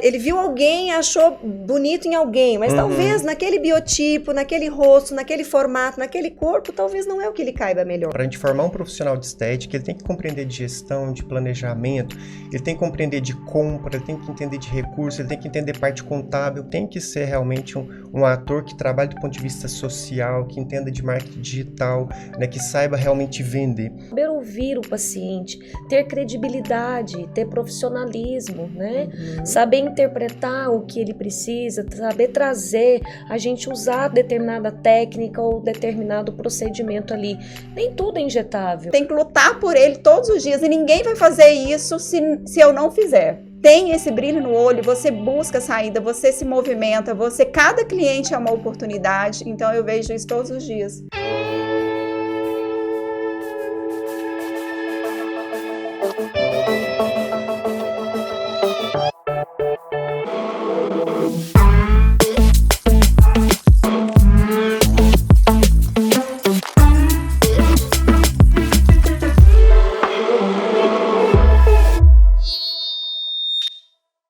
Ele viu alguém, achou bonito em alguém, mas talvez naquele biotipo, naquele rosto, naquele formato, naquele corpo, talvez não é o que lhe caiba melhor. Para a gente formar um profissional de estética, ele tem que compreender de gestão, de planejamento, ele tem que compreender de compra, ele tem que entender de recursos, ele tem que entender parte contábil, tem que ser realmente um ator que trabalhe do ponto de vista social, que entenda de marketing digital, né, que saiba realmente vender. Saber ouvir o paciente, ter credibilidade, ter profissionalismo, né? Saber interpretar o que ele precisa, saber trazer, a gente usar determinada técnica ou determinado procedimento ali. Nem tudo é injetável. Tem que lutar por ele todos os dias e ninguém vai fazer isso se eu não fizer. Tem esse brilho no olho, você busca a saída, você se movimenta, cada cliente é uma oportunidade, então eu vejo isso todos os dias.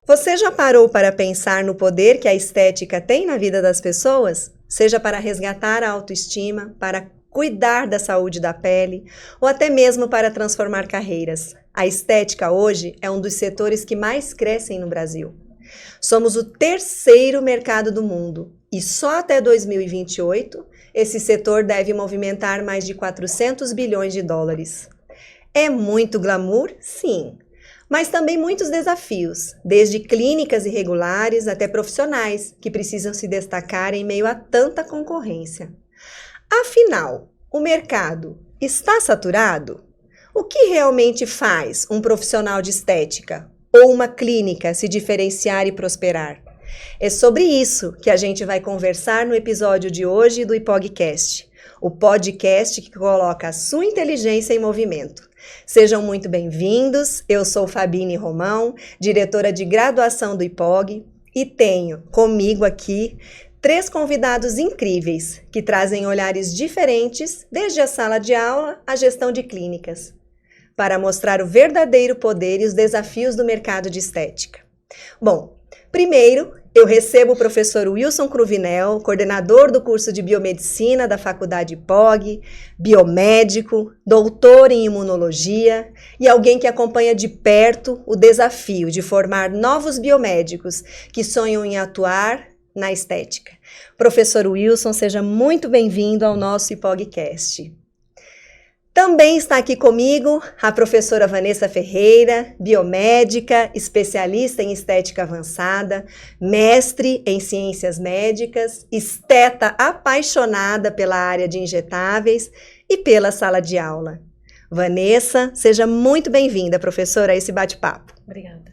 Você já parou para pensar no poder que a estética tem na vida das pessoas? Seja para resgatar a autoestima, para cuidar da saúde da pele ou até mesmo para transformar carreiras. A estética hoje é um dos setores que mais crescem no Brasil. Somos o terceiro mercado do mundo e só até 2028 esse setor deve movimentar mais de 400 bilhões de dólares. É muito glamour? Sim. Mas também muitos desafios, desde clínicas irregulares até profissionais que precisam se destacar em meio a tanta concorrência. Afinal, o mercado está saturado? O que realmente faz um profissional de estética ou uma clínica se diferenciar e prosperar? É sobre isso que a gente vai conversar no episódio de hoje do IPOGcast, o podcast que coloca a sua inteligência em movimento. Sejam muito bem-vindos, eu sou Fabine Romão, diretora de graduação do IPOG, e tenho comigo aqui 3 convidados incríveis que trazem olhares diferentes desde a sala de aula à gestão de clínicas, para mostrar o verdadeiro poder e os desafios do mercado de estética. Bom, primeiro eu recebo o professor Wilson Cruvinel, coordenador do curso de Biomedicina da Faculdade IPOG, biomédico, doutor em imunologia e alguém que acompanha de perto o desafio de formar novos biomédicos que sonham em atuar na estética. Professor Wilson, seja muito bem-vindo ao nosso IPOGcast. Também está aqui comigo a professora Vanessa Ferreira, biomédica, especialista em estética avançada, mestre em ciências médicas, esteta apaixonada pela área de injetáveis e pela sala de aula. Vanessa, seja muito bem-vinda, professora, a esse bate-papo. Obrigada.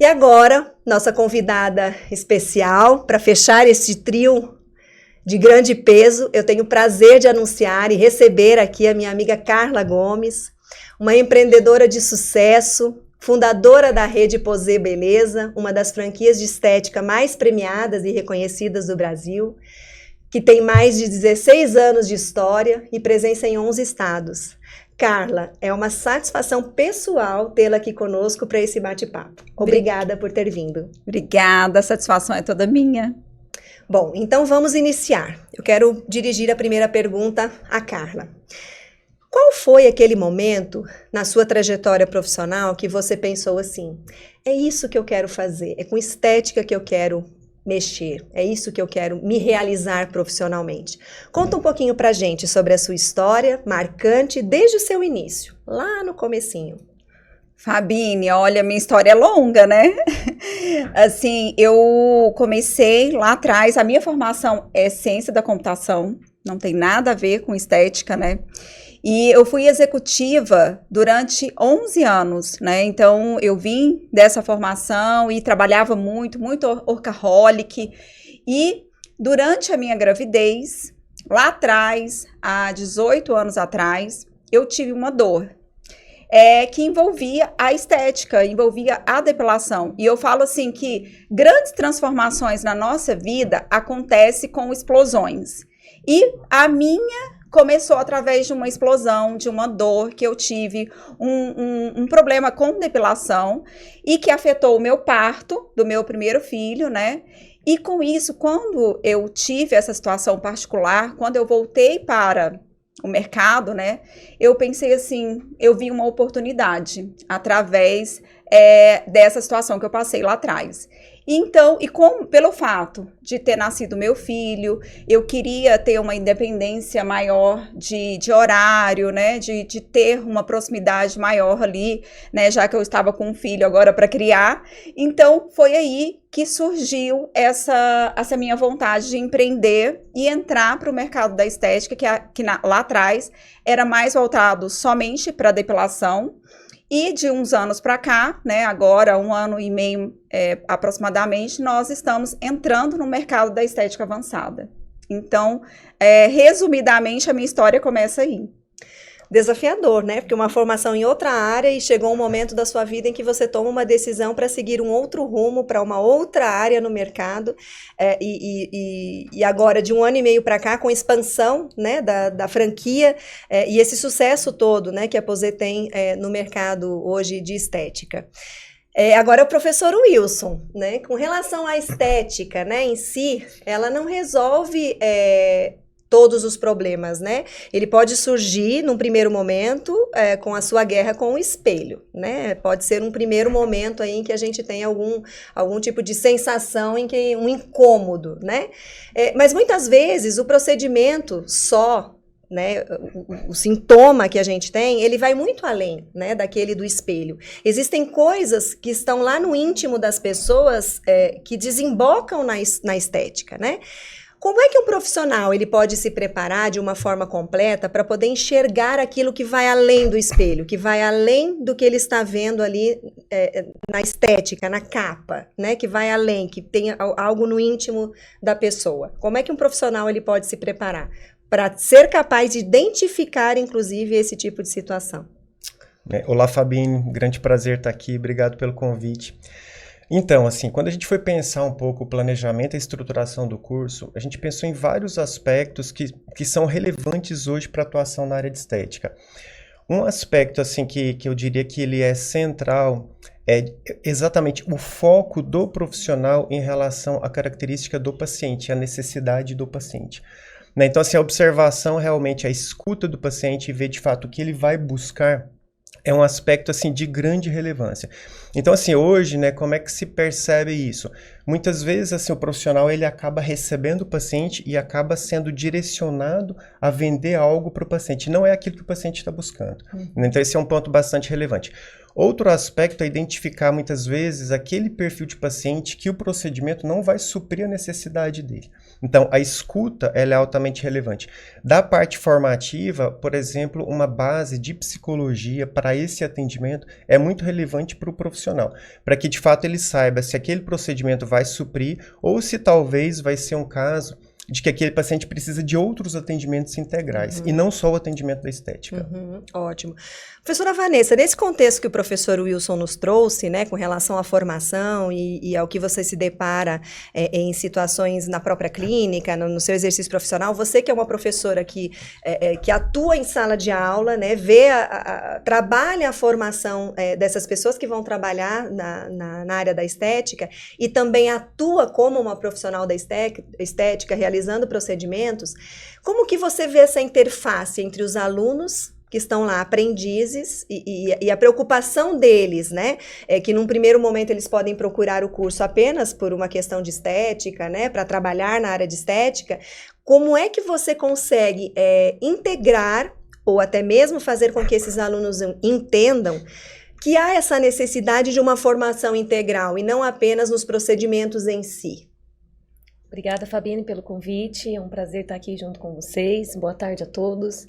E agora, nossa convidada especial para fechar esse trio de grande peso, eu tenho o prazer de anunciar e receber aqui a minha amiga Carla Gomes, uma empreendedora de sucesso, fundadora da rede Posé Beleza, uma das franquias de estética mais premiadas e reconhecidas do Brasil, que tem mais de 16 anos de história e presença em 11 estados. Carla, é uma satisfação pessoal tê-la aqui conosco para esse bate-papo. Obrigada por ter vindo. Obrigada, a satisfação é toda minha. Bom, então vamos iniciar. Eu quero dirigir a primeira pergunta à Carla. Qual foi aquele momento na sua trajetória profissional que você pensou assim, é isso que eu quero fazer, é com estética que eu quero mexer, é isso que eu quero me realizar profissionalmente? Conta um pouquinho pra gente sobre a sua história marcante desde o seu início, lá no comecinho. Fabine, olha, minha história é longa, né? Assim, eu comecei lá atrás, a minha formação é ciência da computação, não tem nada a ver com estética, né? E eu fui executiva durante 11 anos, né? Então, eu vim dessa formação e trabalhava muito workaholic. E durante a minha gravidez, lá atrás, há 18 anos atrás, eu tive uma dor. Que envolvia a estética, envolvia a depilação. E eu falo assim que grandes transformações na nossa vida acontecem com explosões. E a minha começou através de uma explosão, de uma dor que eu tive, um problema com depilação e que afetou o meu parto do meu primeiro filho, né? E com isso, quando eu tive essa situação particular, quando eu voltei para o mercado, né? Eu pensei assim, eu vi uma oportunidade através dessa situação que eu passei lá atrás. Então, pelo fato de ter nascido meu filho, eu queria ter uma independência maior de horário, né, de ter uma proximidade maior ali, né, já que eu estava com um filho agora para criar. Então, foi aí que surgiu essa minha vontade de empreender e entrar para o mercado da estética, que lá atrás era mais voltado somente para depilação. E de uns anos para cá, né, agora 1 ano e meio aproximadamente, nós estamos entrando no mercado da estética avançada. Então, resumidamente, a minha história começa aí. Desafiador, né? Porque uma formação em outra área e chegou um momento da sua vida em que você toma uma decisão para seguir um outro rumo, para uma outra área no mercado, e agora de 1 ano e meio para cá, com expansão, né, da franquia, e esse sucesso todo, né, que a Posé tem no mercado hoje de estética. Agora o professor Wilson, né, com relação à estética, né, em si, ela não resolve todos os problemas, né? Ele pode surgir num primeiro momento com a sua guerra com o espelho, né? Pode ser um primeiro momento aí em que a gente tem algum tipo de sensação, um incômodo, né? Mas muitas vezes o procedimento só, né, o sintoma que a gente tem, ele vai muito além, né, daquele do espelho. Existem coisas que estão lá no íntimo das pessoas que desembocam na estética, né? Como é que um profissional ele pode se preparar de uma forma completa para poder enxergar aquilo que vai além do espelho, que vai além do que ele está vendo ali na estética, na capa, né? Que vai além, que tem algo no íntimo da pessoa? Como é que um profissional ele pode se preparar para ser capaz de identificar, inclusive, esse tipo de situação? Olá, Fabine, grande prazer estar aqui, obrigado pelo convite. Então, assim, quando a gente foi pensar um pouco o planejamento e a estruturação do curso, a gente pensou em vários aspectos que são relevantes hoje para a atuação na área de estética. Um aspecto, assim, que eu diria que ele é central é exatamente o foco do profissional em relação à característica do paciente, à necessidade do paciente. Então, assim, a observação realmente, a escuta do paciente e ver de fato o que ele vai buscar é um aspecto, assim, de grande relevância. Então, assim, hoje, né, como é que se percebe isso? Muitas vezes, assim, o profissional, ele acaba recebendo o paciente e acaba sendo direcionado a vender algo para o paciente. Não é aquilo que o paciente está buscando. Então, esse é um ponto bastante relevante. Outro aspecto é identificar, muitas vezes, aquele perfil de paciente que o procedimento não vai suprir a necessidade dele. Então, a escuta, ela é altamente relevante. Da parte formativa, por exemplo, uma base de psicologia para esse atendimento é muito relevante para o profissional, para que, de fato, ele saiba se aquele procedimento vai suprir ou se talvez vai ser um caso de que aquele paciente precisa de outros atendimentos integrais, e não só o atendimento da estética. Ótimo. Professora Vanessa, nesse contexto que o professor Wilson nos trouxe, né, com relação à formação e ao que você se depara em situações na própria clínica, no seu exercício profissional, você que é uma professora que atua em sala de aula, né, trabalha a formação dessas pessoas que vão trabalhar na área da estética e também atua como uma profissional da estética, realizando procedimentos, como que você vê essa interface entre os alunos que estão lá, aprendizes, e a preocupação deles, né, que num primeiro momento eles podem procurar o curso apenas por uma questão de estética, né, para trabalhar na área de estética, como é que você consegue integrar, ou até mesmo fazer com que esses alunos entendam que há essa necessidade de uma formação integral, e não apenas nos procedimentos em si? Obrigada, Fabine, pelo convite. É um prazer estar aqui junto com vocês. Boa tarde a todos.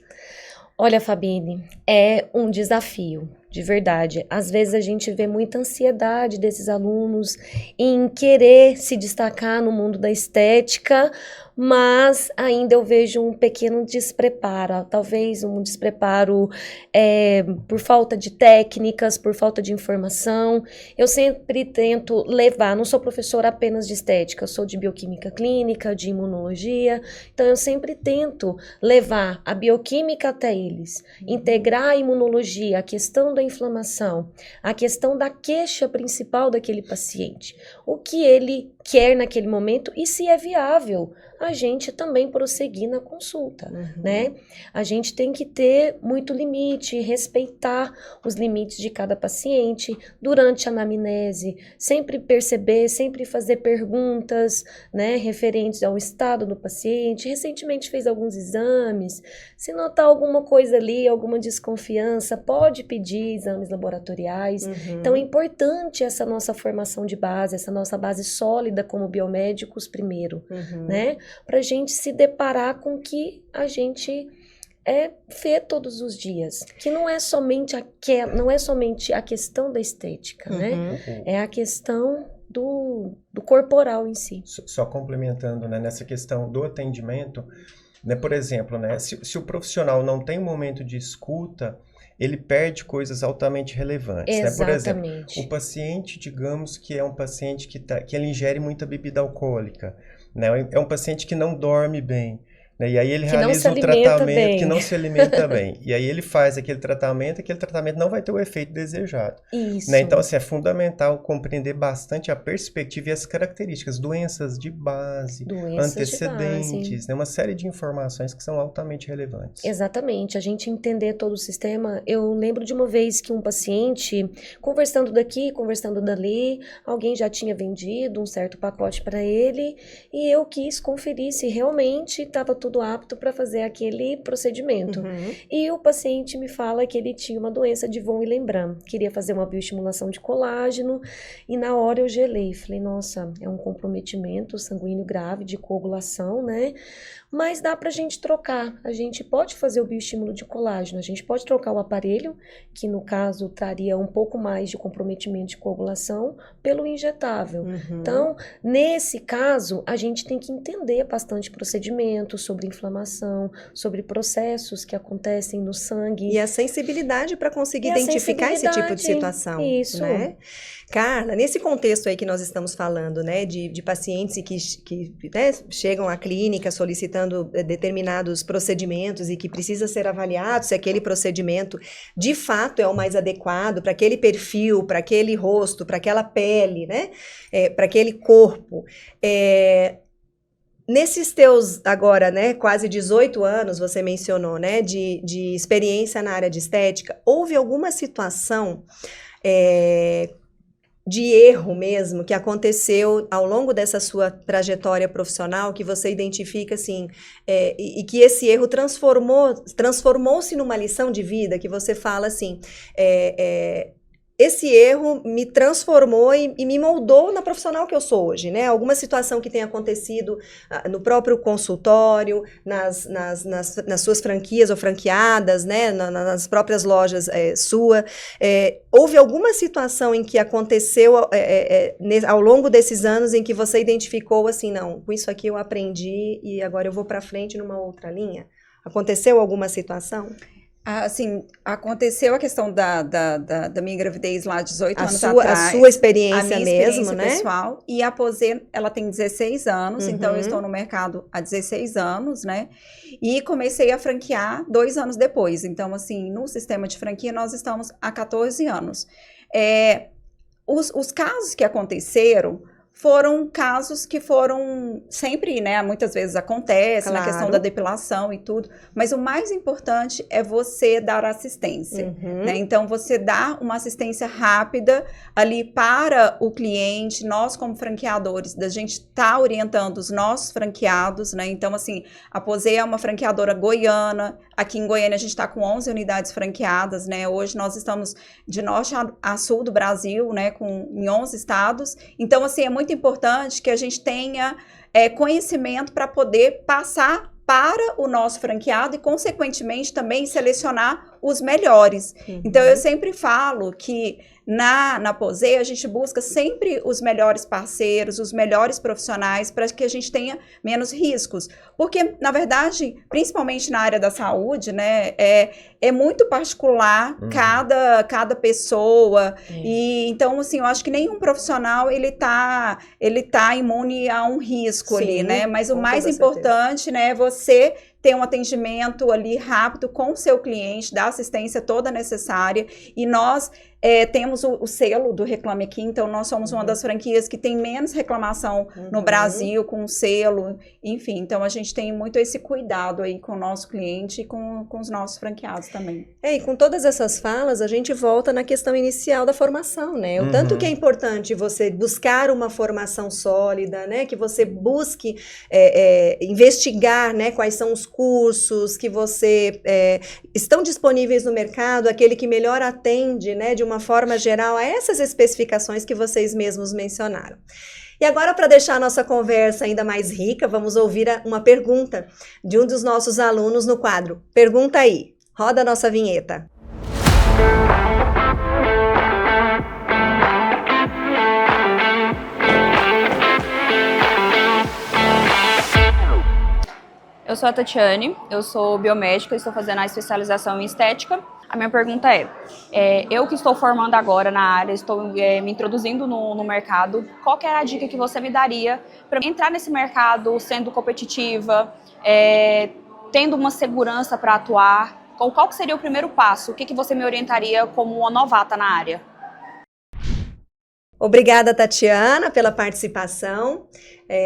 Olha, Fabine, é um desafio, de verdade. Às vezes a gente vê muita ansiedade desses alunos em querer se destacar no mundo da estética, mas ainda eu vejo um pequeno despreparo, talvez um despreparo por falta de técnicas, por falta de informação. Eu sempre tento levar, não sou professora apenas de estética, eu sou de bioquímica clínica, de imunologia, então eu sempre tento levar a bioquímica até eles, integrar a imunologia, a questão da inflamação, a questão da queixa principal daquele paciente, o que ele quer naquele momento e se é viável a gente também prosseguir na consulta, né? A gente tem que ter muito limite, respeitar os limites de cada paciente durante a anamnese, sempre perceber, sempre fazer perguntas, né, referentes ao estado do paciente. Recentemente fez alguns exames, se notar alguma coisa ali, alguma desconfiança, pode pedir exames laboratoriais. Então é importante essa nossa formação de base, essa nossa base sólida como biomédicos primeiro, né? Para a gente se deparar com o que a gente vê todos os dias. Que não é somente a questão da estética, né? É a questão do corporal em si. Só complementando, né, nessa questão do atendimento, né, por exemplo, né, se o profissional não tem um momento de escuta, ele perde coisas altamente relevantes. Né? Por exemplo, o paciente, digamos que é um paciente que ele ingere muita bebida alcoólica, né? É um paciente que não dorme bem, né? E aí ele realiza um tratamento que não se alimenta bem. E aí ele faz aquele tratamento não vai ter o efeito desejado. Isso. Né? Então, assim, é fundamental compreender bastante a perspectiva e as características, doenças de base, antecedentes, né? Uma série de informações que são altamente relevantes. Exatamente, a gente entender todo o sistema. Eu lembro de uma vez que um paciente, conversando daqui, conversando dali, alguém já tinha vendido um certo pacote para ele e eu quis conferir se realmente estava tudo apto para fazer aquele procedimento. E o paciente me fala que ele tinha uma doença de von Willebrand, queria fazer uma bioestimulação de colágeno e na hora eu gelei, falei, nossa, é um comprometimento sanguíneo grave de coagulação, né? Mas dá pra gente trocar, a gente pode fazer o bioestímulo de colágeno, a gente pode trocar o aparelho, que no caso traria um pouco mais de comprometimento de coagulação, pelo injetável. Então, nesse caso, a gente tem que entender bastante procedimento sobre inflamação, sobre processos que acontecem no sangue. E a sensibilidade para conseguir identificar esse tipo de situação. Isso. Né? Carla, nesse contexto aí que nós estamos falando, né, de pacientes que né, chegam à clínica solicitando determinados procedimentos e que precisa ser avaliado se aquele procedimento de fato é o mais adequado para aquele perfil, para aquele rosto, para aquela pele, né, para aquele corpo. Nesses teus, agora, né, quase 18 anos, você mencionou, né, de experiência na área de estética, houve alguma situação de erro mesmo que aconteceu ao longo dessa sua trajetória profissional que você identifica assim, e que esse erro transformou-se numa lição de vida, que você fala assim, esse erro me transformou e me moldou na profissional que eu sou hoje, né? Alguma situação que tenha acontecido no próprio consultório, nas suas franquias ou franqueadas, né? Nas próprias lojas houve alguma situação em que aconteceu ao longo desses anos em que você identificou assim, não, com isso aqui eu aprendi e agora eu vou para frente numa outra linha? Aconteceu alguma situação? Assim, aconteceu a questão da minha gravidez lá 18 anos atrás. A sua experiência mesmo, experiência né? pessoal. E a Posê, ela tem 16 anos, então eu estou no mercado há 16 anos, né? E comecei a franquear 2 anos depois. Então, assim, no sistema de franquia, nós estamos há 14 anos. Os casos que aconteceram foram casos que foram sempre, né, muitas vezes acontece, claro, na questão da depilação e tudo, mas o mais importante é você dar assistência, né? Então, você dá uma assistência rápida ali para o cliente, nós como franqueadores, da gente tá orientando os nossos franqueados, né? Então, assim, a Posê é uma franqueadora goiana, aqui em Goiânia a gente está com 11 unidades franqueadas, né? Hoje nós estamos de norte a sul do Brasil, né, em 11 estados, então, assim, é muito importante que a gente tenha conhecimento para poder passar para o nosso franqueado e, consequentemente, também selecionar os melhores. Uhum. Então, eu sempre falo que na Posei a gente busca sempre os melhores parceiros, os melhores profissionais, para que a gente tenha menos riscos. Porque, na verdade, principalmente na área da saúde, né, é muito particular cada pessoa. E então, assim, eu acho que nenhum profissional ele tá imune a um risco ali, né? Mas o mais importante, né, é você ter um atendimento ali rápido com o seu cliente, dar assistência toda necessária. E nós temos o selo do Reclame Aqui, então nós somos uma das franquias que tem menos reclamação no Brasil com o selo, enfim. Então a gente tem muito esse cuidado aí com o nosso cliente e com os nossos franqueados também. E com todas essas falas, a gente volta na questão inicial da formação, né? O tanto que é importante você buscar uma formação sólida, né? Que você busque investigar, né? Quais são os cursos que você estão disponíveis no mercado, aquele que melhor atende, né? De uma forma geral, a essas especificações que vocês mesmos mencionaram. E agora, para deixar a nossa conversa ainda mais rica, vamos ouvir uma pergunta de um dos nossos alunos no quadro. Pergunta aí. Roda a nossa vinheta. Eu sou a Tatiane, eu sou biomédica e estou fazendo a especialização em estética. A minha pergunta eu que estou formando agora na área, estou me introduzindo no mercado, qual que era a dica que você me daria para entrar nesse mercado sendo competitiva, tendo uma segurança para atuar? Qual que seria o primeiro passo? O que você me orientaria como uma novata na área? Obrigada, Tatiana, pela participação.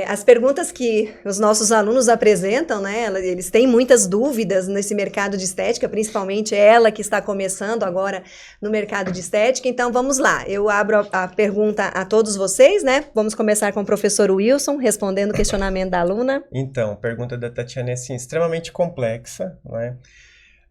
As perguntas que os nossos alunos apresentam, né, eles têm muitas dúvidas nesse mercado de estética, principalmente ela que está começando agora no mercado de estética. Então, vamos lá. Eu abro a pergunta a todos vocês, né? Vamos começar com o professor Wilson, respondendo o questionamento da aluna. Então, a pergunta da Tatiana é, assim, extremamente complexa, né?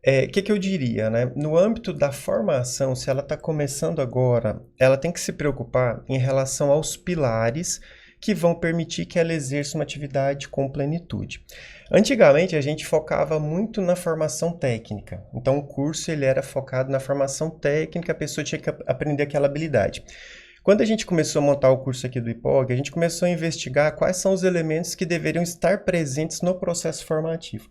O que eu diria, né? No âmbito da formação, se ela está começando agora, ela tem que se preocupar em relação aos pilares que vão permitir que ela exerça uma atividade com plenitude. Antigamente, a gente focava muito na formação técnica. Então, o curso ele era focado na formação técnica, a pessoa tinha que aprender aquela habilidade. Quando a gente começou a montar o curso aqui do IPOG, a gente começou a investigar quais são os elementos que deveriam estar presentes no processo formativo.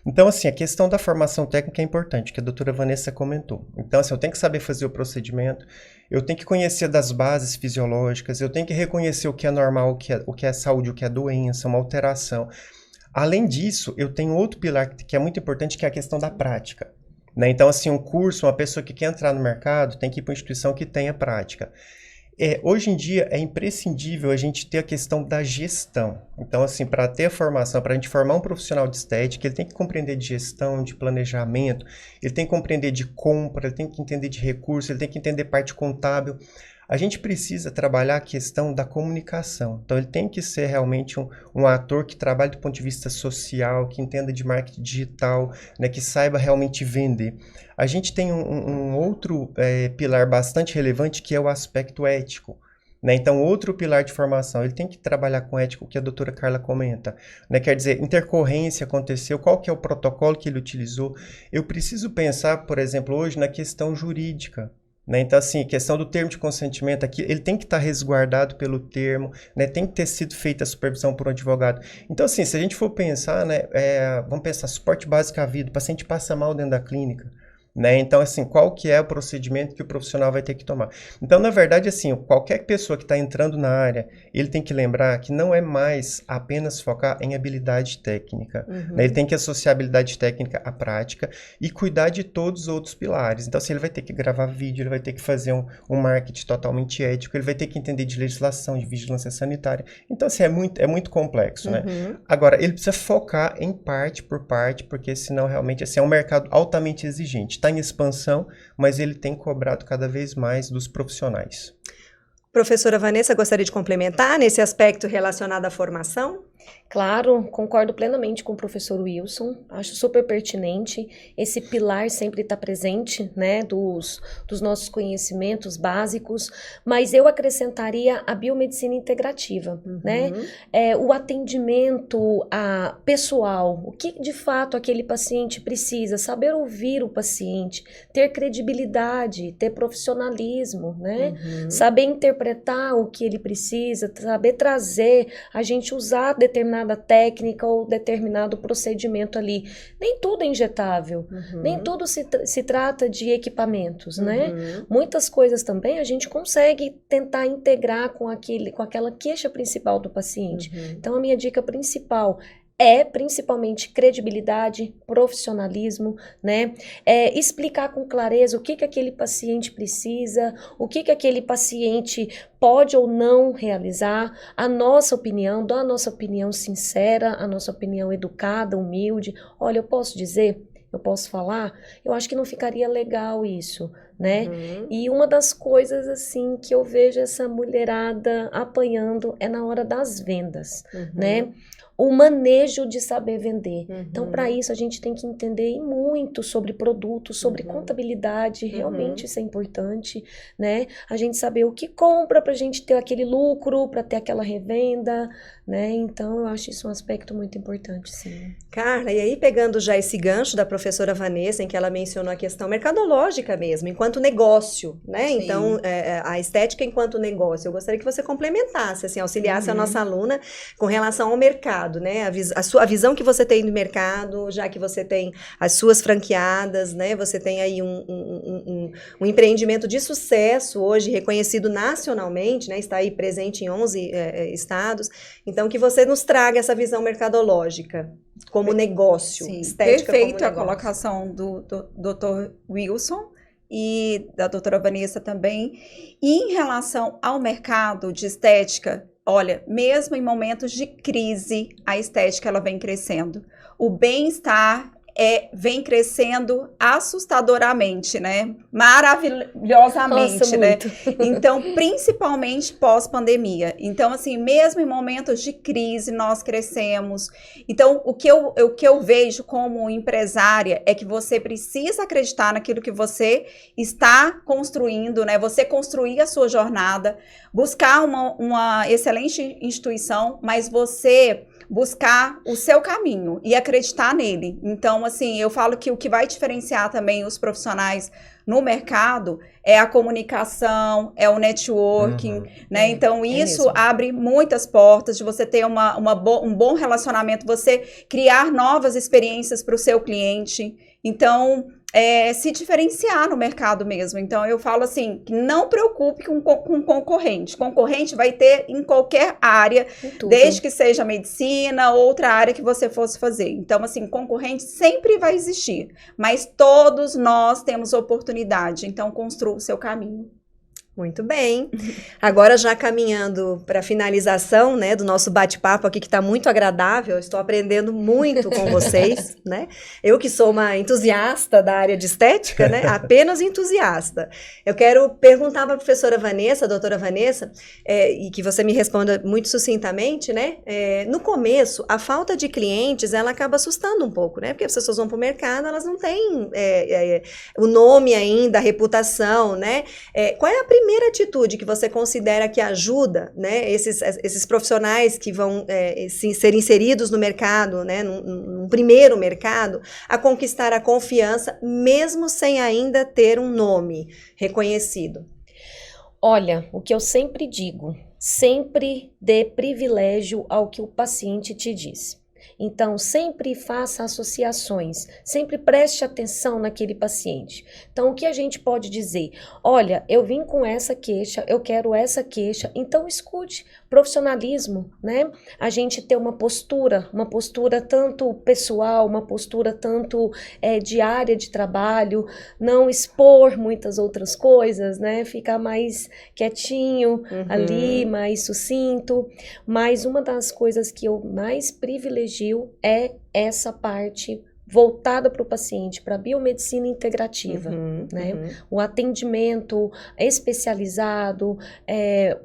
Então, assim, a questão da formação técnica é importante, que a doutora Vanessa comentou. Então, assim, eu tenho que saber fazer o procedimento, eu tenho que conhecer das bases fisiológicas, eu tenho que reconhecer o que é normal, o que é saúde, o que é doença, uma alteração. Além disso, eu tenho outro pilar que é muito importante, que é a questão da prática, né? Então, assim, um curso, uma pessoa que quer entrar no mercado, tem que ir para uma instituição que tenha prática. Hoje em dia é imprescindível a gente ter a questão da gestão. Então, assim, para ter a formação, para a gente formar um profissional de estética, ele tem que compreender de gestão, de planejamento, ele tem que compreender de compra, ele tem que entender de recurso, ele tem que entender parte contábil. A gente precisa trabalhar a questão da comunicação. Então, ele tem que ser realmente um ator que trabalhe do ponto de vista social, que entenda de marketing digital, né, que saiba realmente vender. A gente tem um outro pilar bastante relevante, que é o aspecto ético, né? Então, outro pilar de formação, ele tem que trabalhar com ética, o que a doutora Carla comenta, né? Quer dizer, intercorrência aconteceu, qual que é o protocolo que ele utilizou. Eu preciso pensar, por exemplo, hoje na questão jurídica, né? Então, assim, a questão do termo de consentimento aqui, ele tem que estar resguardado pelo termo, né? Tem que ter sido feita a supervisão por um advogado. Então, assim, se a gente for pensar, né, vamos pensar, suporte básico à vida, o paciente passa mal dentro da clínica, né? Então, assim, qual que é o procedimento que o profissional vai ter que tomar? Então, na verdade, assim, qualquer pessoa que está entrando na área, ele tem que lembrar que não é mais apenas focar em habilidade técnica, né? Ele tem que associar a habilidade técnica à prática e cuidar de todos os outros pilares. Então, assim, ele vai ter que gravar vídeo, ele vai ter que fazer um marketing totalmente ético, ele vai ter que entender de legislação, de vigilância sanitária. Então, assim, é muito complexo, né? Agora, ele precisa focar em parte por parte, porque senão, realmente, assim, é um mercado altamente exigente. Está em expansão, mas ele tem cobrado cada vez mais dos profissionais. Professora Vanessa, gostaria de complementar nesse aspecto relacionado à formação? Claro, concordo plenamente com o professor Wilson, acho super pertinente, esse pilar sempre está presente, né, dos nossos conhecimentos básicos, mas eu acrescentaria a biomedicina integrativa, né, o atendimento pessoal, o que de fato aquele paciente precisa, saber ouvir o paciente, ter credibilidade, ter profissionalismo, né, saber interpretar o que ele precisa, saber trazer, a gente usar determinada técnica ou determinado procedimento ali. Nem tudo é injetável, nem tudo se trata de equipamentos, né? Muitas coisas também a gente consegue tentar integrar com aquela queixa principal do paciente. Então, a minha dica principal é principalmente credibilidade, profissionalismo, né? Explicar com clareza o que aquele paciente precisa, o que aquele paciente pode ou não realizar, a nossa opinião, dar a nossa opinião sincera, a nossa opinião educada, humilde. Olha, eu posso dizer, eu posso falar, eu acho que não ficaria legal isso, né? E uma das coisas, assim, que eu vejo essa mulherada apanhando é na hora das vendas, né? O manejo de saber vender. Então, para isso, a gente tem que entender muito sobre produtos, sobre contabilidade, realmente isso é importante, né? A gente saber o que compra para a gente ter aquele lucro, para ter aquela revenda, né? Então, eu acho isso um aspecto muito importante, sim. Carla, e aí pegando já esse gancho da professora Vanessa, em que ela mencionou a questão mercadológica mesmo, enquanto negócio, né? Sim. Então, a estética enquanto negócio, eu gostaria que você complementasse, assim, auxiliasse a nossa aluna com relação ao mercado, né? A visão que você tem do mercado, já que você tem as suas franqueadas, né? Você tem aí um empreendimento de sucesso hoje, reconhecido nacionalmente, né? Está aí presente em 11 estados. Então, que você nos traga essa visão mercadológica como negócio, Sim, estética perfeito como a negócio. colocação do Dr. Wilson e da doutora Vanessa também. E em relação ao mercado de estética, olha, mesmo em momentos de crise, a estética ela vem crescendo. O bem-estar vem crescendo assustadoramente, né? Maravilhosamente, Nossa, né? muito. Então, principalmente pós-pandemia. Então, assim, mesmo em momentos de crise, nós crescemos. Então, o que eu vejo como empresária é que você precisa acreditar naquilo que você está construindo, né? Você construir a sua jornada, buscar uma excelente instituição, mas você buscar o seu caminho e acreditar nele. Então, assim, eu falo que o que vai diferenciar também os profissionais no mercado é a comunicação, é o networking, né? Então, isso mesmo. abre muitas portas de você ter um bom relacionamento, você criar novas experiências para o seu cliente. Então, se diferenciar no mercado mesmo. Então, eu falo assim, que não preocupe com concorrente. Concorrente vai ter em qualquer área, desde que seja medicina, outra área que você fosse fazer. Então, assim, concorrente sempre vai existir, mas todos nós temos oportunidade. Então, construa o seu caminho. Muito bem. Agora já caminhando para a finalização, né, do nosso bate-papo aqui, que está muito agradável, eu estou aprendendo muito com vocês, né? Eu que sou uma entusiasta da área de estética, né? Apenas entusiasta. Eu quero perguntar para a professora Vanessa, a doutora Vanessa, e que você me responda muito sucintamente, né? No começo, a falta de clientes, ela acaba assustando um pouco, né? Porque as pessoas vão para o mercado, elas não têm o nome ainda, a reputação, né? Qual é a primeira atitude que você considera que ajuda, né, esses profissionais que vão ser inseridos no mercado, né, num primeiro mercado, a conquistar a confiança, mesmo sem ainda ter um nome reconhecido? Olha, o que eu sempre digo, sempre dê privilégio ao que o paciente te diz. Então, sempre faça associações, sempre preste atenção naquele paciente. Então, o que a gente pode dizer? Olha, eu vim com essa queixa, eu quero essa queixa, então escute. Profissionalismo, né? A gente ter uma postura tanto pessoal, uma postura tanto de área de trabalho, não expor muitas outras coisas, né? Ficar mais quietinho ali, mais sucinto. Mas uma das coisas que eu mais privilegio é essa parte voltada para o paciente, para a biomedicina integrativa, né? O atendimento especializado,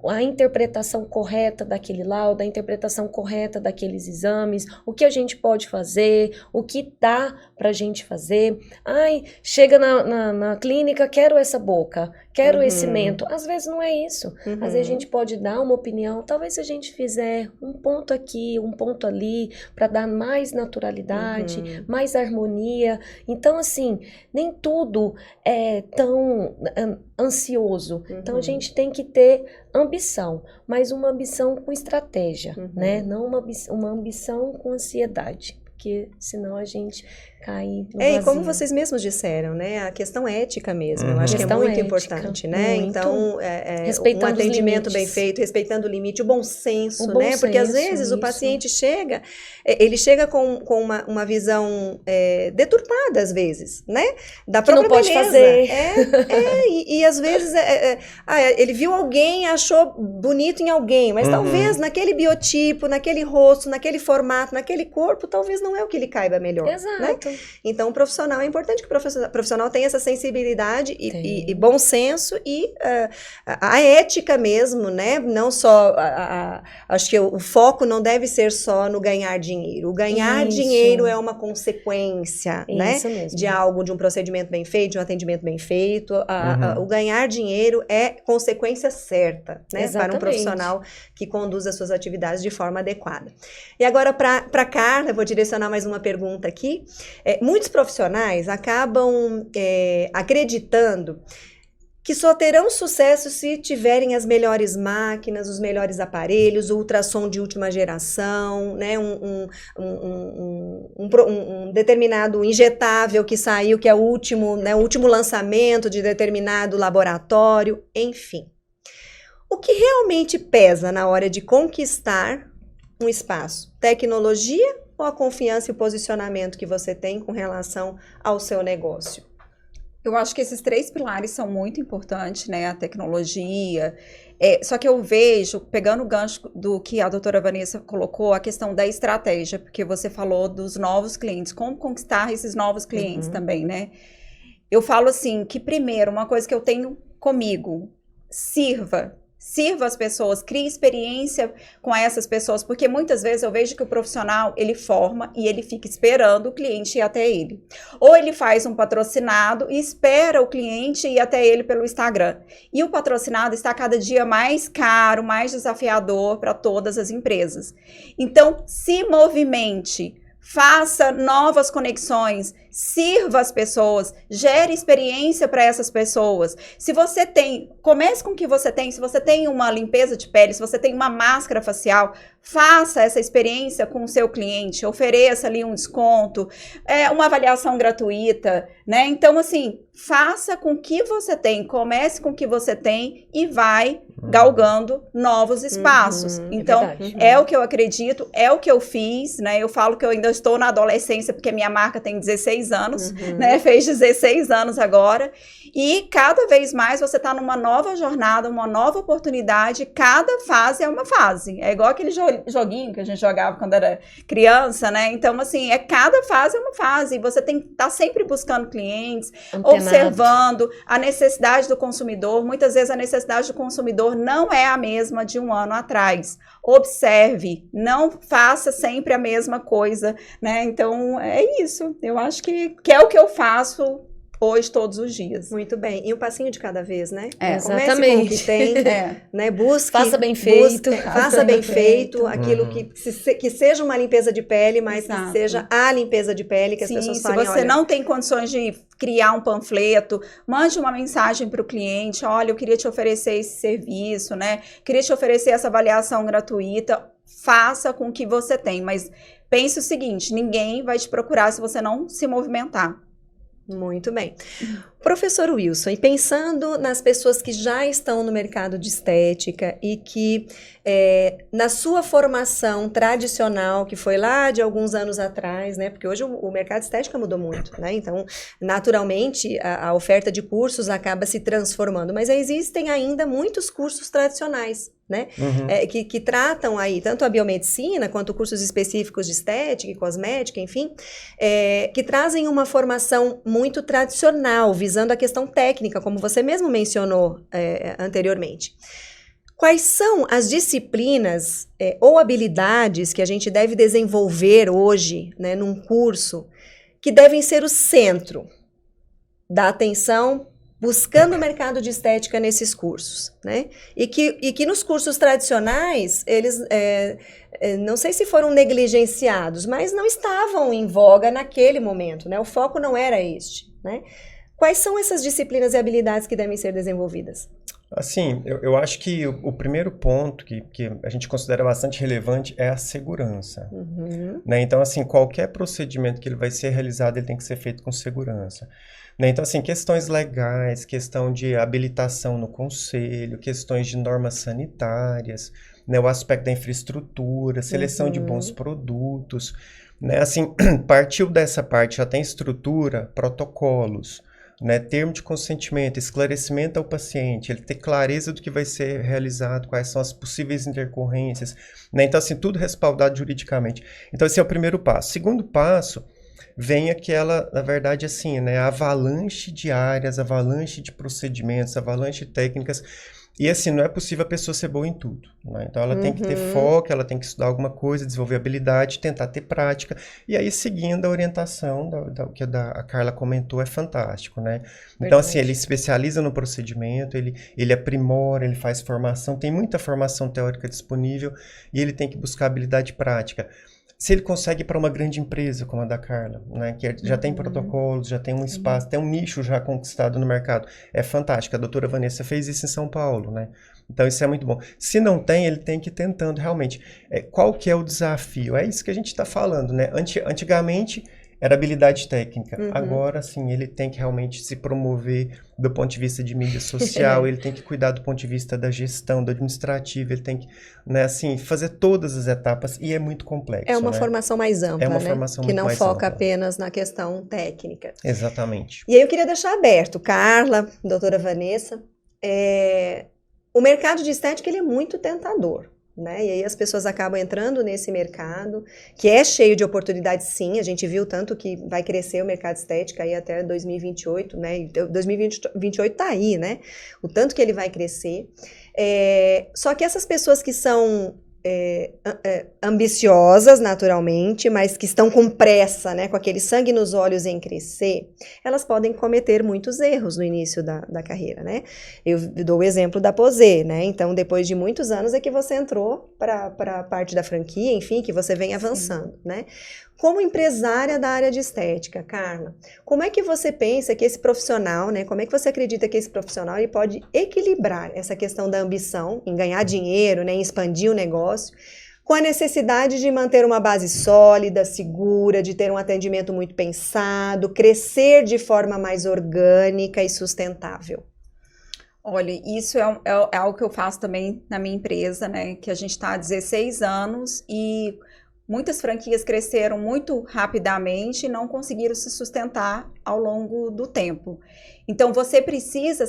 a interpretação correta daquele laudo, a interpretação correta daqueles exames, o que a gente pode fazer, o que dá para a gente fazer. Ai, chega na clínica, quero essa boca, quero esse mento. Às vezes não é isso. Às vezes a gente pode dar uma opinião, talvez se a gente fizer um ponto aqui, um ponto ali, para dar mais naturalidade, mais harmonia. Então, assim, nem tudo é tão ansioso. Então, a gente tem que ter ambição, mas uma ambição com estratégia, né? Não uma ambição com ansiedade, porque senão a gente cai no vazio. E como vocês mesmos disseram, né? A questão ética mesmo, eu acho que é muito importante, né? Muito. Então, Respeitando um atendimento os bem limites. feito, respeitando o limite, o bom senso, O bom né? Porque às senso, vezes o isso. paciente chega, ele chega com uma visão deturpada, às vezes, né? Da Que não própria pode beleza. fazer. E às vezes ele viu alguém, achou bonito em alguém, mas talvez naquele biotipo, naquele rosto, naquele formato, naquele corpo, talvez não é o que lhe caiba melhor. Exato. Né? Então, o profissional, é importante que o profissional tenha essa sensibilidade e bom senso e a ética mesmo, né? Não só, acho que o foco não deve ser só no ganhar dinheiro. O ganhar Isso. dinheiro é uma consequência, né? Isso mesmo. De um procedimento bem feito, de um atendimento bem feito. O ganhar dinheiro é consequência certa, né? Para um Exatamente. profissional que conduz as suas atividades de forma adequada. E agora, para Carla, eu vou direcionar mais uma pergunta aqui. Muitos profissionais acabam acreditando que só terão sucesso se tiverem as melhores máquinas, os melhores aparelhos, o ultrassom de última geração, né? Um determinado injetável que saiu, que é o último, né? O último lançamento de determinado laboratório, enfim. O que realmente pesa na hora de conquistar um espaço? Tecnologia ou a confiança e o posicionamento que você tem com relação ao seu negócio? Eu acho que esses 3 pilares são muito importantes, né? A tecnologia. Só que eu vejo, pegando o gancho do que a doutora Vanessa colocou, a questão da estratégia, porque você falou dos novos clientes, como conquistar esses novos clientes também, né? Eu falo assim, que primeiro, uma coisa que eu tenho comigo, sirva as pessoas, crie experiência com essas pessoas, porque muitas vezes eu vejo que o profissional, ele forma e ele fica esperando o cliente ir até ele. Ou ele faz um patrocinado e espera o cliente ir até ele pelo Instagram. E o patrocinado está cada dia mais caro, mais desafiador para todas as empresas. Então, se movimente, faça novas conexões, sirva as pessoas, gere experiência para essas pessoas. Se você tem, comece com o que você tem. Se você tem uma limpeza de pele, se você tem uma máscara facial, faça essa experiência com o seu cliente, ofereça ali um desconto, uma avaliação gratuita, né? Então, assim, faça com o que você tem, comece com o que você tem e vai galgando novos espaços. Então, é o que eu acredito, é o que eu fiz, né? Eu falo que eu ainda estou na adolescência, porque minha marca tem 16 anos, né? Fez 16 anos agora. E cada vez mais você está numa nova jornada, uma nova oportunidade. Cada fase é uma fase. É igual aquele joguinho que a gente jogava quando era criança, né? Então, assim, cada fase é uma fase. E você tem que estar sempre buscando clientes, observando a necessidade do consumidor. Muitas vezes a necessidade do consumidor não é a mesma de um ano atrás. Observe, não faça sempre a mesma coisa, né? Então, é isso. Eu acho que é o que eu faço hoje, todos os dias. Muito bem. E um passinho de cada vez, né? Exatamente. Comece com o que tem, né? Busque. Faça bem feito. Faça bem feito. Aquilo que seja uma limpeza de pele, mas Exato. que seja a limpeza de pele, que as pessoas falem, se você não tem condições de criar um panfleto, mande uma mensagem para o cliente, olha, eu queria te oferecer esse serviço, né? Queria te oferecer essa avaliação gratuita. Faça com o que você tem, mas pense o seguinte, ninguém vai te procurar se você não se movimentar. Muito bem. Professor Wilson, e pensando nas pessoas que já estão no mercado de estética e que na sua formação tradicional, que foi lá de alguns anos atrás, né? Porque hoje o mercado de estética mudou muito, né? Então, naturalmente, a oferta de cursos acaba se transformando, mas existem ainda muitos cursos tradicionais, né? Que tratam aí tanto a biomedicina quanto cursos específicos de estética e cosmética, enfim, que trazem uma formação muito tradicional, visando a questão técnica, como você mesmo mencionou anteriormente. Quais são as disciplinas ou habilidades que a gente deve desenvolver hoje, né, num curso, que devem ser o centro da atenção buscando o mercado de estética nesses cursos, né? E que nos cursos tradicionais, eles, não sei se foram negligenciados, mas não estavam em voga naquele momento, né? O foco não era este, né? Quais são essas disciplinas e habilidades que devem ser desenvolvidas? Assim, eu acho que o primeiro ponto que a gente considera bastante relevante é a segurança. Né? Então, assim, qualquer procedimento que ele vai ser realizado, ele tem que ser feito com segurança. Né? Então, assim, questões legais, questão de habilitação no conselho, questões de normas sanitárias, né? O aspecto da infraestrutura, seleção de bons produtos, né? Assim, partiu dessa parte, já tem estrutura, protocolos, né, termo de consentimento, esclarecimento ao paciente, ele ter clareza do que vai ser realizado, quais são as possíveis intercorrências, né? Então, assim, tudo respaldado juridicamente. Então, esse é o primeiro passo. Segundo passo, vem aquela, na verdade, assim, né, avalanche de áreas, avalanche de procedimentos, avalanche de técnicas. E assim, não é possível a pessoa ser boa em tudo, né? Então ela tem que ter foco, ela tem que estudar alguma coisa, desenvolver habilidade, tentar ter prática. E aí, seguindo a orientação que a Carla comentou, é fantástico, né? Então, assim, ele especializa no procedimento, ele aprimora, ele faz formação, tem muita formação teórica disponível e ele tem que buscar habilidade prática. Se ele consegue ir para uma grande empresa como a da Carla, né, que já tem protocolos, já tem um espaço, tem um nicho já conquistado no mercado, é fantástico. A doutora Vanessa fez isso em São Paulo, né? Então isso é muito bom. Se não tem, ele tem que ir tentando realmente. Qual que é o desafio? É isso que a gente está falando, né? Antigamente era habilidade técnica. Agora, sim, ele tem que realmente se promover do ponto de vista de mídia social, ele tem que cuidar do ponto de vista da gestão, do administrativo, ele tem que, né, assim, fazer todas as etapas e é muito complexo. É uma né? formação mais ampla, é uma né? formação Que muito não mais foca ampla. apenas na questão técnica. Exatamente. E aí eu queria deixar aberto, Carla, doutora Vanessa, o mercado de estética ele é muito tentador. Né? E aí as pessoas acabam entrando nesse mercado, que é cheio de oportunidades, sim. A gente viu tanto que vai crescer o mercado de estética aí até 2028, né? E 2028 tá aí, né? O tanto que ele vai crescer. Só que essas pessoas que são ambiciosas naturalmente, mas que estão com pressa, né, com aquele sangue nos olhos em crescer, elas podem cometer muitos erros no início da carreira, né? Eu dou o exemplo da Posé, né? Então, depois de muitos anos é que você entrou para a parte da franquia, enfim, que você vem avançando, né? Como empresária da área de estética, Carla, como é que você pensa que esse profissional, né, como é que você acredita que esse profissional ele pode equilibrar essa questão da ambição em ganhar dinheiro, né, em expandir o negócio, com a necessidade de manter uma base sólida, segura, de ter um atendimento muito pensado, crescer de forma mais orgânica e sustentável? Olha, isso é algo que eu faço também na minha empresa, né, que a gente está há 16 anos e muitas franquias cresceram muito rapidamente e não conseguiram se sustentar ao longo do tempo. Então, você precisa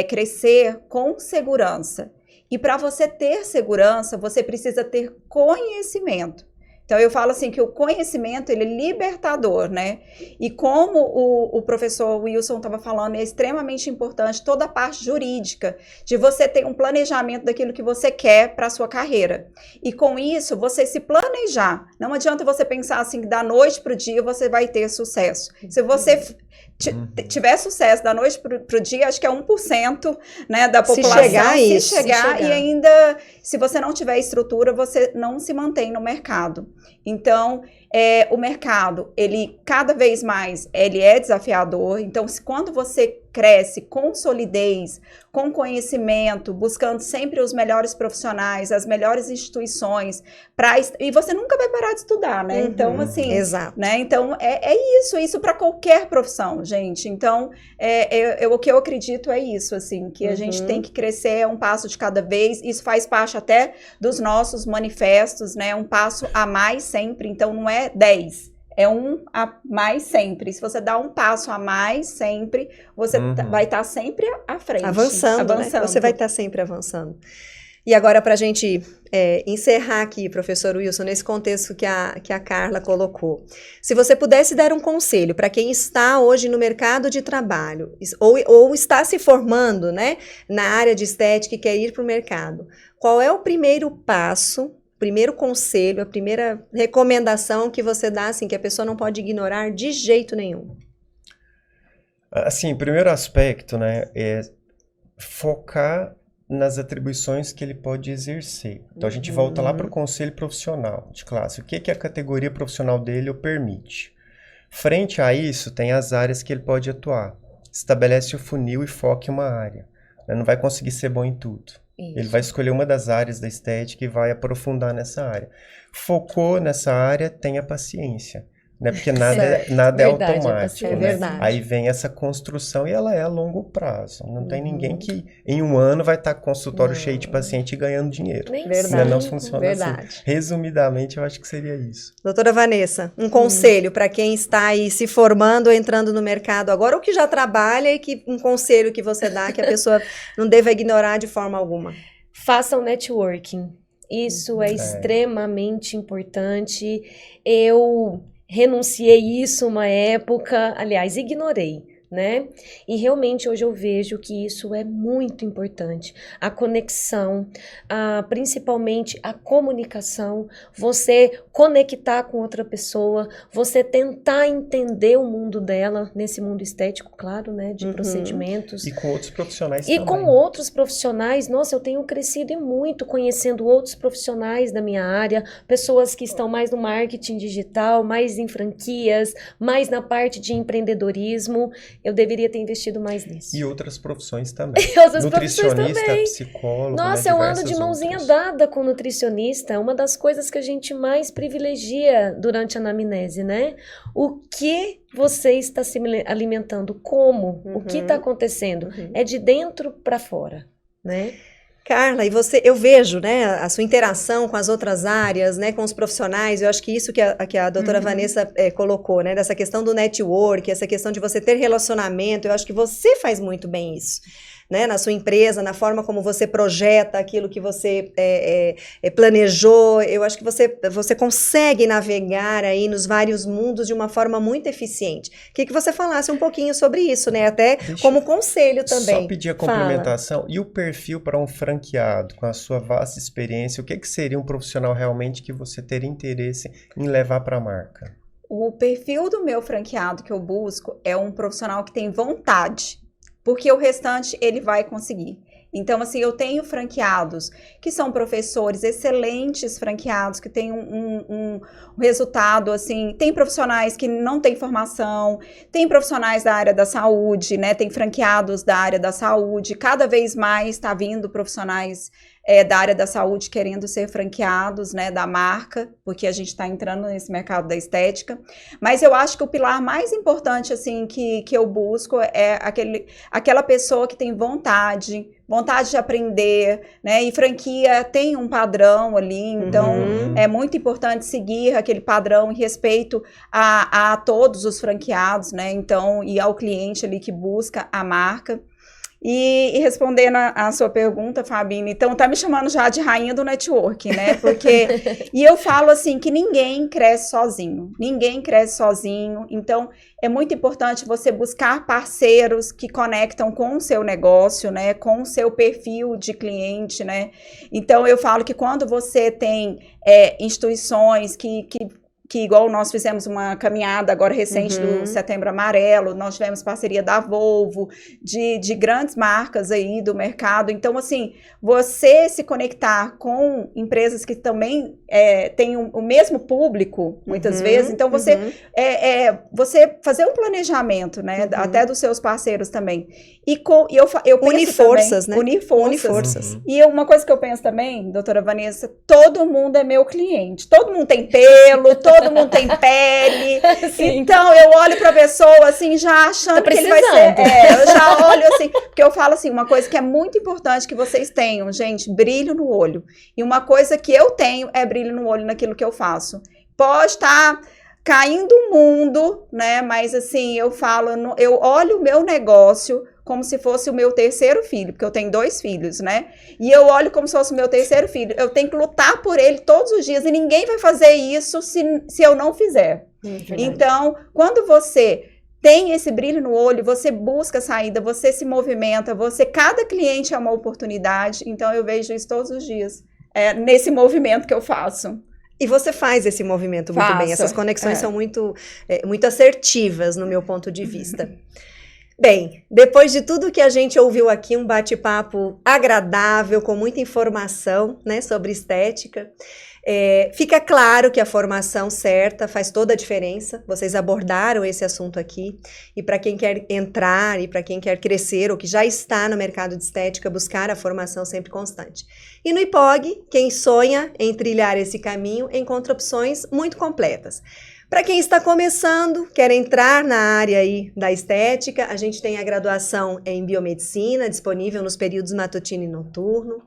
crescer com segurança. E para você ter segurança, você precisa ter conhecimento. Então, eu falo assim que o conhecimento, ele é libertador, né? E como o professor Wilson estava falando, é extremamente importante toda a parte jurídica, de você ter um planejamento daquilo que você quer para a sua carreira. E com isso, você se planejar. Não adianta você pensar assim que da noite para o dia você vai ter sucesso. Se você tiver sucesso da noite para o dia, acho que é 1%, né, da população. Se chegar, e ainda, se você não tiver estrutura, você não se mantém no mercado. Então, o mercado, ele cada vez mais, ele é desafiador. Então, quando você cresce com solidez, com conhecimento, buscando sempre os melhores profissionais, as melhores instituições, e você nunca vai parar de estudar, né? Então, assim, exato. Né? Então, isso para qualquer profissão, gente. Então, o que eu acredito é isso, assim, que a gente tem que crescer um passo de cada vez. Isso faz parte até dos nossos manifestos, né? Um passo a mais sempre. Então, não é 10. É um a mais sempre. Se você dá um passo a mais sempre, você vai estar sempre à frente. Avançando. Né? Você vai estar sempre avançando. E agora, para a gente encerrar aqui, professor Wilson, nesse contexto que a Carla colocou, se você pudesse dar um conselho para quem está hoje no mercado de trabalho, ou está se formando, né, na área de estética e quer ir para o mercado, qual é o primeiro passo, o primeiro conselho, a primeira recomendação que você dá, assim, que a pessoa não pode ignorar de jeito nenhum? Assim, o primeiro aspecto, né, é focar nas atribuições que ele pode exercer. Então, a gente volta lá para o conselho profissional de classe. O que a categoria profissional dele o permite? Frente a isso, tem as áreas que ele pode atuar. Estabelece o funil e foca em uma área. Não vai conseguir ser bom em tudo. Isso. Ele vai escolher uma das áreas da estética e vai aprofundar nessa área. Focou nessa área, tenha paciência. Né? Porque nada é automático. É verdade. Aí vem essa construção e ela é a longo prazo. Não tem ninguém que em um ano vai estar com o consultório cheio de paciente e ganhando dinheiro. Verdade. Não funciona Verdade. assim. Resumidamente, eu acho que seria isso. Doutora Vanessa, um conselho para quem está aí se formando ou entrando no mercado agora, ou que já trabalha, e um conselho que você dá que a pessoa não deva ignorar de forma alguma. Façam networking. Isso é extremamente importante. Eu renunciei isso uma época, aliás, ignorei, né? E realmente hoje eu vejo que isso é muito importante. A conexão, principalmente a comunicação, você conectar com outra pessoa, você tentar entender o mundo dela, nesse mundo estético, claro, né? De procedimentos. E com outros profissionais E também. com outros profissionais, nossa, eu tenho crescido e muito conhecendo outros profissionais da minha área, pessoas que estão mais no marketing digital, mais em franquias, mais na parte de empreendedorismo. Eu deveria ter investido mais nisso. E outras profissões também. Outras profissões Nutricionista, também. psicólogo, Nossa, eu ando de mãozinha dada com o nutricionista. É uma das coisas que a gente mais privilegia durante a anamnese, né? O que você está se alimentando? Como? O que está acontecendo? É de dentro para fora, né? Carla, e você, eu vejo, né, a sua interação com as outras áreas, né, com os profissionais, eu acho que isso que a doutora Vanessa colocou, né, dessa questão do network, essa questão de você ter relacionamento, eu acho que você faz muito bem isso, né, na sua empresa, na forma como você projeta aquilo que você planejou, eu acho que você consegue navegar aí nos vários mundos de uma forma muito eficiente. Queria que você falasse um pouquinho sobre isso, né, até como conselho também. Só pedir a complementação. E o perfil para um franqueado, com a sua vasta experiência, o que seria um profissional realmente que você teria interesse em levar para a marca? O perfil do meu franqueado que eu busco é um profissional que tem vontade, porque o restante ele vai conseguir. Então, assim, eu tenho franqueados que são professores, excelentes franqueados, que têm um resultado, assim, tem profissionais que não têm formação, tem profissionais da área da saúde, né, tem franqueados da área da saúde, cada vez mais está vindo profissionais da área da saúde querendo ser franqueados, né, da marca, porque a gente está entrando nesse mercado da estética, mas eu acho que o pilar mais importante, assim, que eu busco é aquela pessoa que tem vontade de aprender, né, e franquia tem um padrão ali, então é muito importante seguir aquele padrão em respeito a todos os franqueados, né, então, e ao cliente ali que busca a marca. E respondendo a sua pergunta, Fabine, então tá me chamando já de rainha do network, né? Porque, e eu falo assim, que ninguém cresce sozinho, então é muito importante você buscar parceiros que conectam com o seu negócio, né? Com o seu perfil de cliente, né? Então eu falo que quando você tem instituições que igual nós fizemos uma caminhada agora recente do Setembro Amarelo, nós tivemos parceria da Volvo, de grandes marcas aí do mercado. Então, assim, você se conectar com empresas que também têm o mesmo público, muitas vezes, então você fazer um planejamento, né, até dos seus parceiros também. E eu penso unir forças, também, né? Unir forças. E uma coisa que eu penso também, doutora Vanessa, todo mundo é meu cliente, todo mundo tem pelo, todo mundo tem pele. Então eu olho pra pessoa assim, já achando que ele vai ser. Eu já olho assim, porque eu falo assim, uma coisa que é muito importante que vocês tenham, gente, brilho no olho. E uma coisa que eu tenho é brilho no olho naquilo que eu faço. Pode estar caindo o mundo, né? Mas assim, eu falo, eu olho o meu negócio como se fosse o meu terceiro filho, porque eu tenho 2 filhos, né? E eu olho como se fosse o meu terceiro filho. Eu tenho que lutar por ele todos os dias e ninguém vai fazer isso se eu não fizer. Então, quando você tem esse brilho no olho, você busca saída, você se movimenta, cada cliente é uma oportunidade. Então, eu vejo isso todos os dias, nesse movimento que eu faço. E você faz esse movimento muito bem. Essas conexões são muito assertivas, no meu ponto de vista. Bem, depois de tudo que a gente ouviu aqui, um bate-papo agradável, com muita informação, né, sobre estética, fica claro que a formação certa faz toda a diferença. Vocês abordaram esse assunto aqui. E para quem quer entrar e para quem quer crescer ou que já está no mercado de estética, buscar a formação sempre constante. E no IPOG, quem sonha em trilhar esse caminho encontra opções muito completas. Para quem está começando, quer entrar na área aí da estética, a gente tem a graduação em biomedicina, disponível nos períodos matutino e noturno.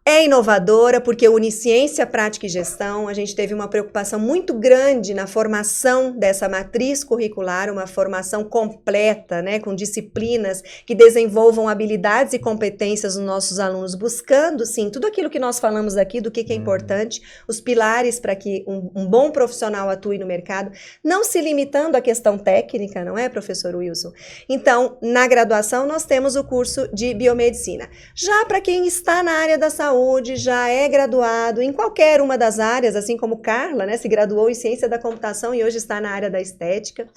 É inovadora porque une ciência, prática e gestão. A gente teve uma preocupação muito grande na formação dessa matriz curricular, uma formação completa, né, com disciplinas que desenvolvam habilidades e competências dos nossos alunos, buscando, sim, tudo aquilo que nós falamos aqui, do que é importante, os pilares para que um bom profissional atue no mercado, não se limitando à questão técnica, não é, professor Wilson? Então, na graduação, nós temos o curso de biomedicina. Já para quem está na área da saúde, já é graduado em qualquer uma das áreas, assim como Carla, né, se graduou em ciência da computação e hoje está na área da estética,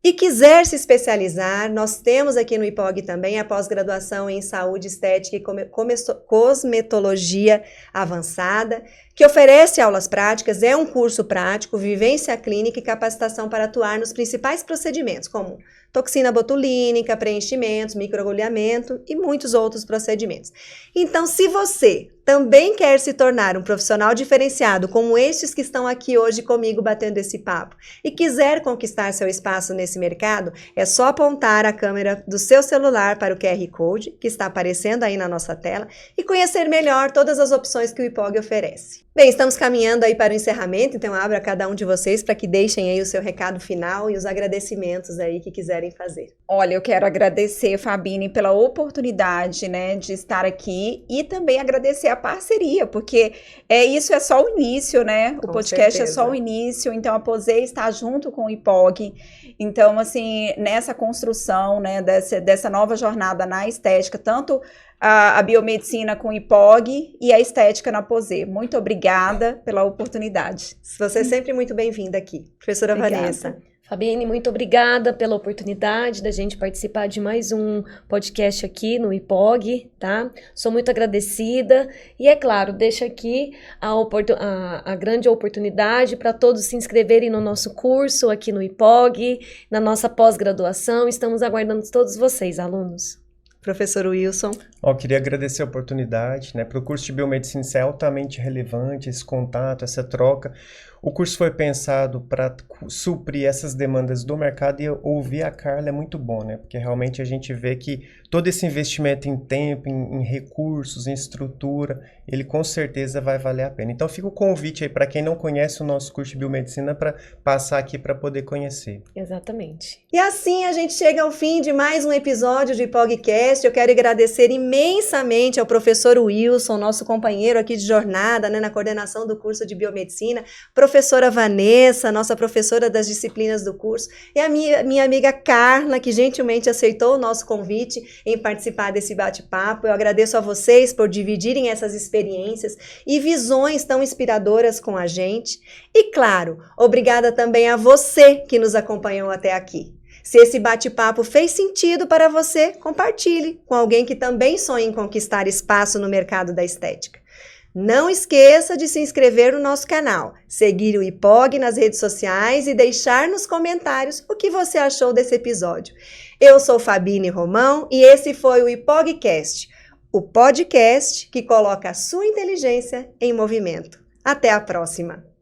e quiser se especializar, nós temos aqui no IPOG também a pós-graduação em saúde, estética e cosmetologia avançada, que oferece aulas práticas, é um curso prático, vivência clínica e capacitação para atuar nos principais procedimentos, como toxina botulínica, preenchimentos, microagulhamento e muitos outros procedimentos. Então, se você também quer se tornar um profissional diferenciado, como estes que estão aqui hoje comigo batendo esse papo, e quiser conquistar seu espaço nesse mercado, é só apontar a câmera do seu celular para o QR Code, que está aparecendo aí na nossa tela, e conhecer melhor todas as opções que o IPOG oferece. Bem, estamos caminhando aí para o encerramento, então abro a cada um de vocês para que deixem aí o seu recado final e os agradecimentos aí que quiserem fazer. Olha, eu quero agradecer, Fabine, pela oportunidade, né, de estar aqui e também agradecer a parceria, porque isso é só o início, né? O podcast é só o início, então a Posei está junto com o IPOG. Então, assim, nessa construção, né, dessa nova jornada na estética, tanto a biomedicina com o IPOG e a estética na Posei. Muito obrigada pela oportunidade. Você é sempre muito bem-vinda aqui. Professora Vanessa. Fabine, muito obrigada pela oportunidade da gente participar de mais um podcast aqui no IPOG, tá? Sou muito agradecida e, é claro, deixo aqui a grande oportunidade para todos se inscreverem no nosso curso aqui no IPOG, na nossa pós-graduação. Estamos aguardando todos vocês, alunos. Professor Wilson. Queria agradecer a oportunidade, né? Para o curso de biomedicina isso é altamente relevante, esse contato, essa troca. O curso foi pensado para suprir essas demandas do mercado e ouvir a Carla é muito bom, né? Porque realmente a gente vê que todo esse investimento em tempo, em recursos, em estrutura, ele com certeza vai valer a pena. Então fica o convite aí para quem não conhece o nosso curso de biomedicina para passar aqui para poder conhecer. Exatamente. E assim a gente chega ao fim de mais um episódio de IPOGcast. Eu quero agradecer imensamente ao professor Wilson, nosso companheiro aqui de jornada, né, na coordenação do curso de biomedicina, professora Vanessa, nossa professora das disciplinas do curso, e a minha amiga Carla, que gentilmente aceitou o nosso convite em participar desse bate-papo. Eu agradeço a vocês por dividirem essas experiências e visões tão inspiradoras com a gente. E claro, obrigada também a você que nos acompanhou até aqui. Se esse bate-papo fez sentido para você, compartilhe com alguém que também sonha em conquistar espaço no mercado da estética. Não esqueça de se inscrever no nosso canal, seguir o IPOG nas redes sociais e deixar nos comentários o que você achou desse episódio. Eu sou Fabine Romão e esse foi o IPOGcast, o podcast que coloca a sua inteligência em movimento. Até a próxima!